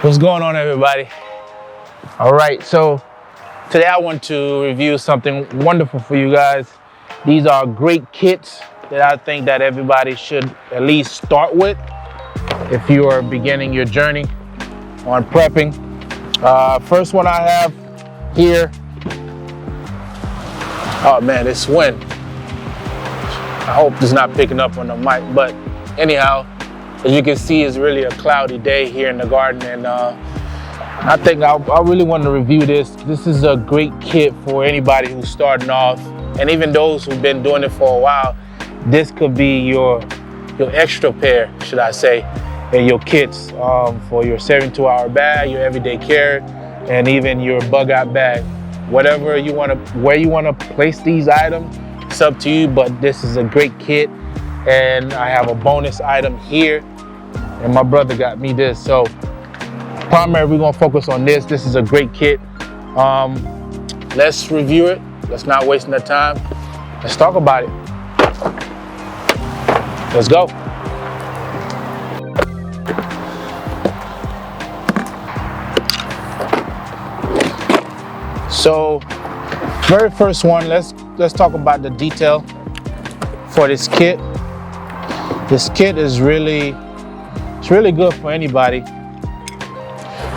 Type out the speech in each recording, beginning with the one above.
What's going on, everybody? All right, so today I want to review something wonderful for you guys. These are great kits that I think that everybody should at least start with if you are beginning your journey on prepping. First one I have here. Oh man, this wind. I hope it's not picking up on the mic, but anyhow, as you can see, it's really a cloudy day here in the garden, and I think I really want to review this. This is a great kit for anybody who's starting off, and even those who've been doing it for a while. This could be your extra pair, should I say, and your kits for your 72-hour bag, your everyday carry, and even your bug out bag. Whatever you want to, where you want to place these items, it's up to you, but this is a great kit. And I have a bonus item here, and my brother got me this. So primarily we're gonna focus on this. This is a great kit. Let's review it. Let's not waste the time. Let's talk about it. Let's go. So very first one, let's talk about the detail for this kit. This kit is really good for anybody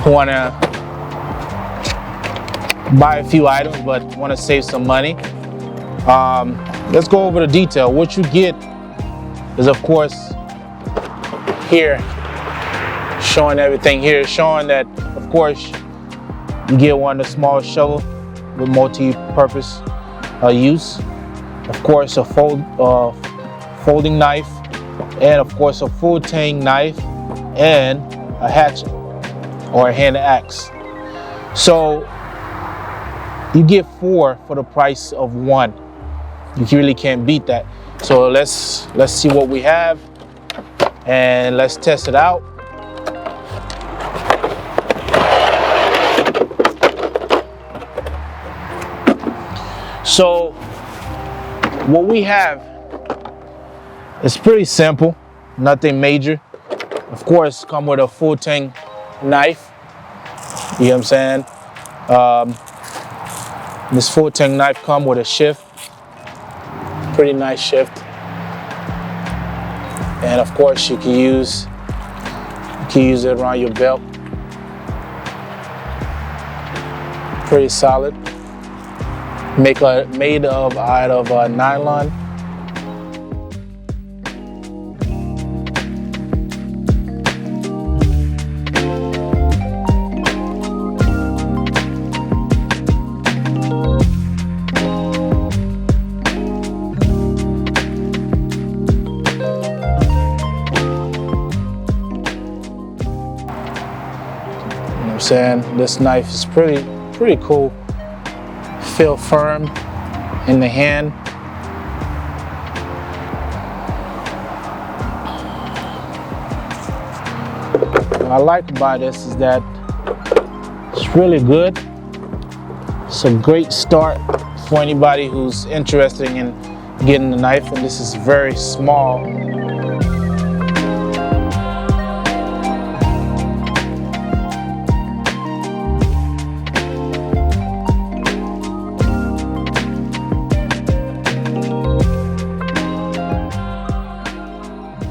who wanna buy a few items but wanna save some money. Let's go over the detail. What you get is, of course, here, showing everything here, showing that, of course, you get one of the small shovel with multi-purpose use. Of course, a folding knife, and of course a full tang knife and a hatchet or a hand axe. So you get 4 for the price of 1. You really can't beat that. So let's see what we have and let's test it out. So what we have is pretty simple, nothing major. Of course, come with a full tang knife. You know what I'm saying? This full tang knife come with a shift, pretty nice shift. And of course, you can use it around your belt. Pretty solid. Made out of nylon. You know what I'm saying? This knife is pretty cool. Feel firm in the hand. What I like about this is that it's really good. It's a great start for anybody who's interested in getting the knife, and this is very small.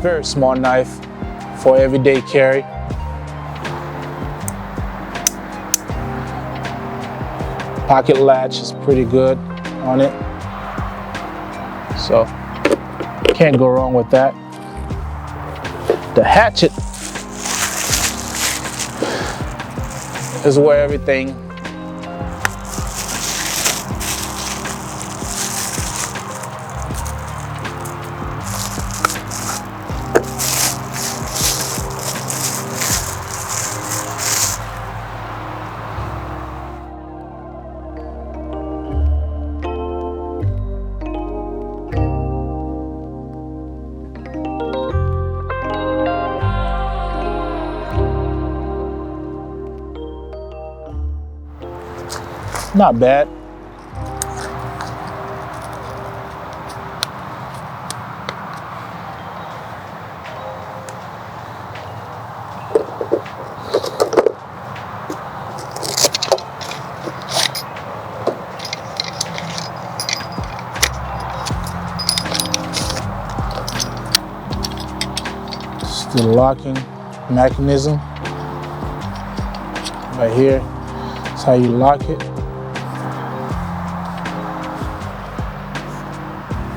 Very small knife for everyday carry. Pocket latch is pretty good on it, so can't go wrong with that. The hatchet is where everything not bad. the locking mechanism right here. That's how you lock it.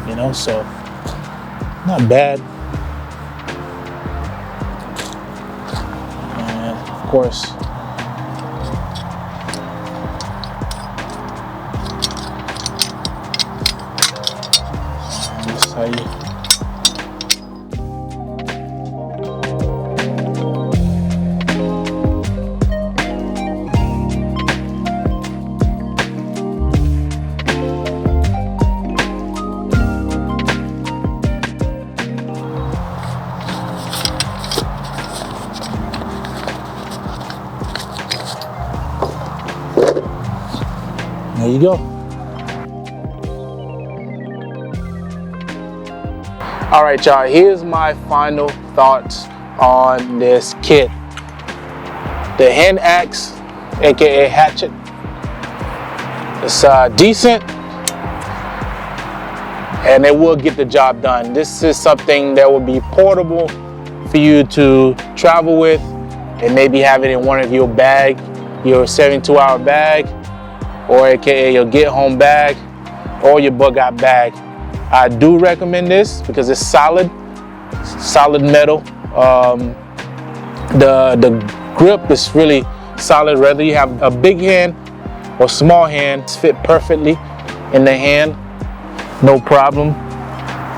You know, so not bad. And of course, that's how you. There you go. All right, y'all, here's my final thoughts on this kit. The hand axe, aka Hatchet, it's decent, and it will get the job done. This is something that will be portable for you to travel with and maybe have it in one of your bag, your 72-hour bag, or aka your get home bag or your bug out bag. I do recommend this because it's solid metal. The grip is really solid, whether you have a big hand or small hand. It's fit perfectly in the hand, no problem.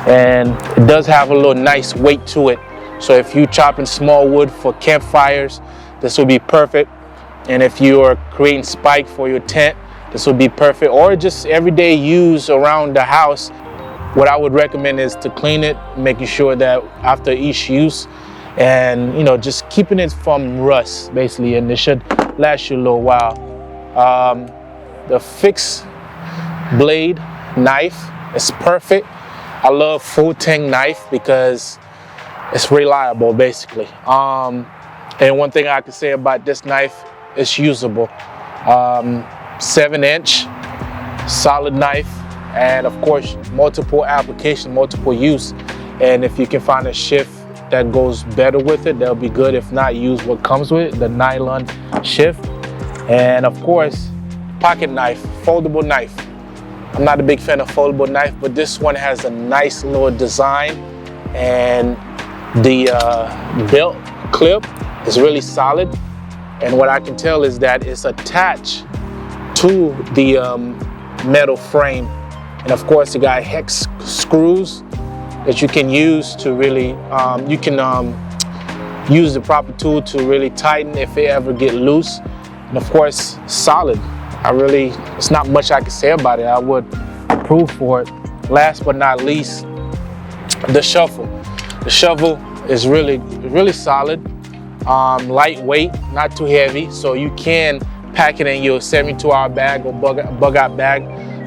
And it does have a little nice weight to it. So if you're chopping small wood for campfires, this will be perfect. And if you are creating spike for your tent, this will be perfect. Or just everyday use around the house. What I would recommend is to clean it, making sure that after each use, and you know, just keeping it from rust basically, and it should last you a little while. The fixed blade knife is perfect. I love full tang knife because it's reliable basically. And one thing I can say about this knife, it's usable. 7-inch solid knife, and of course multiple application, multiple use. And if you can find a shift that goes better with it, that'll be good. If not, use what comes with it, the nylon shift. And of course, pocket knife, foldable knife. I'm not a big fan of foldable knife, but this one has a nice little design, and the belt clip is really solid. And what I can tell is that it's attached to the metal frame. And of course, you got hex screws that you can use to really, you can use the proper tool to really tighten if it ever get loose. And of course, solid. It's not much I can say about it. I would approve for it. Last but not least, the shovel. The shovel is really solid, lightweight, not too heavy, so you can pack it in your 72-hour bag or bug out bag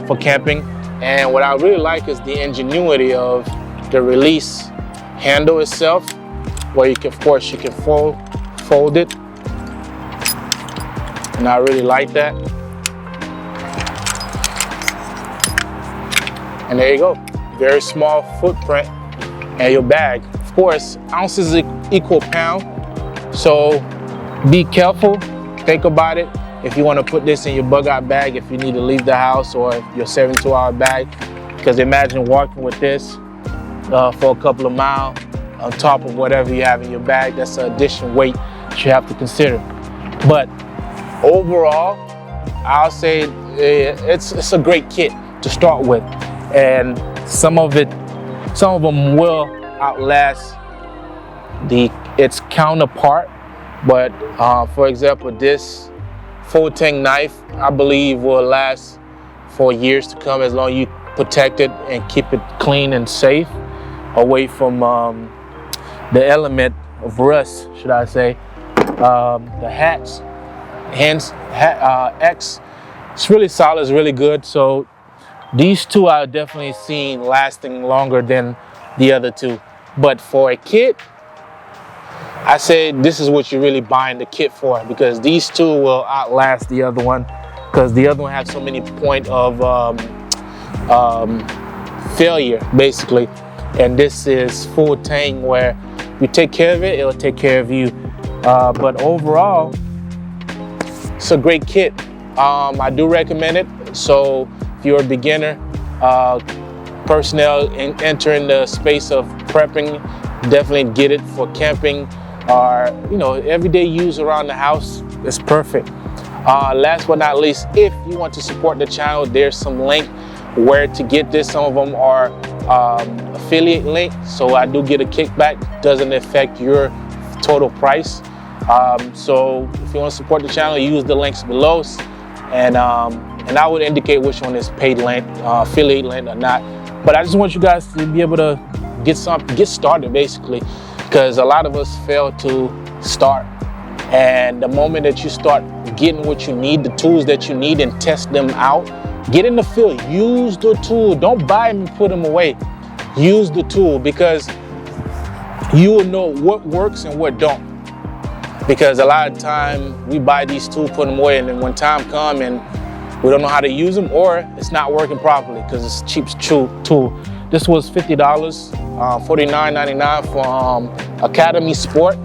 for camping. And what I really like is the ingenuity of the release handle itself, where you can, of course, you can fold it, and I really like that. And there you go, very small footprint in your bag. Of course, ounces equal pound, so be careful, think about it. If you want to put this in your bug out bag, if you need to leave the house, or your 72-hour bag, because imagine walking with this for a couple of miles on top of whatever you have in your bag. That's an additional weight that you have to consider. But overall, I'll say it's a great kit to start with, and some of them will outlast its counterpart. But for example, this full tang knife, I believe, will last for years to come, as long as you protect it and keep it clean and safe, away from the element of rust, should I say. The X, it's really solid, it's really good. So these two I've definitely seen lasting longer than the other two. But for a kit, I say this is what you're really buying the kit for, because these two will outlast the other one, because the other one has so many point of failure basically, and this is full tang, where you take care of it, it'll take care of you. But overall, it's a great kit. I do recommend it. So if you're a beginner, personnel entering the space of prepping, definitely get it for camping or everyday use around the house. It's perfect. Last but not least, if you want to support the channel, there's some link where to get this. Some of them are affiliate link, so I do get a kickback. Doesn't affect your total price. So if you want to support the channel, use the links below, and I would indicate which one is paid link, affiliate link or not. But I just want you guys to be able to get started basically, because a lot of us fail to start. And the moment that you start getting what you need, the tools that you need, and test them out, get in the field, use the tool. Don't buy them and put them away. Use the tool, because you will know what works and what don't. Because a lot of time we buy these tools, put them away, and then when time comes and we don't know how to use them, or it's not working properly because it's a cheap tool. This was $50, $49.99 for Academy Sport.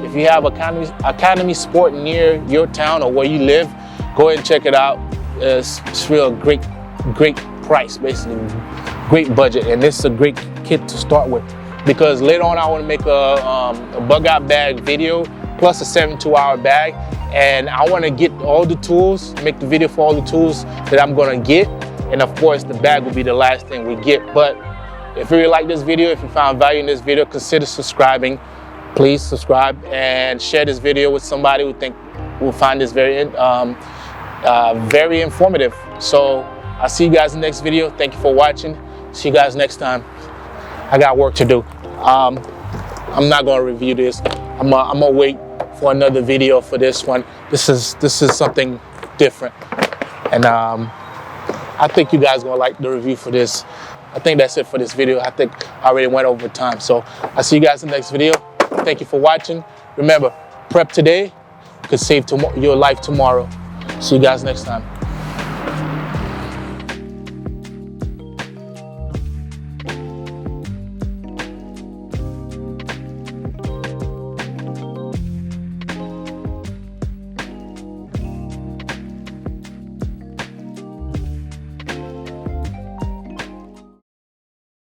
If you have Academy Sport near your town or where you live, go ahead and check it out. It's real great price, basically, great budget, and this is a great kit to start with. Because later on I want to make a bug out bag video plus a 72-hour bag, and I want to get all the tools, make the video for all the tools that I'm going to get, and of course the bag will be the last thing we get. But if you really like this video, if you found value in this video, consider subscribing. Please subscribe and share this video with somebody who will find this very informative. So I'll see you guys in the next video. Thank you for watching. See you guys next time. I got work to do. I'm not gonna review this. I'm gonna wait for another video for this one. This is something different, and I think you guys gonna like the review for this. I think that's it for this video. I think I already went over time. So I'll see you guys in the next video. Thank you for watching. Remember, prep today could save your life tomorrow. See you guys next time.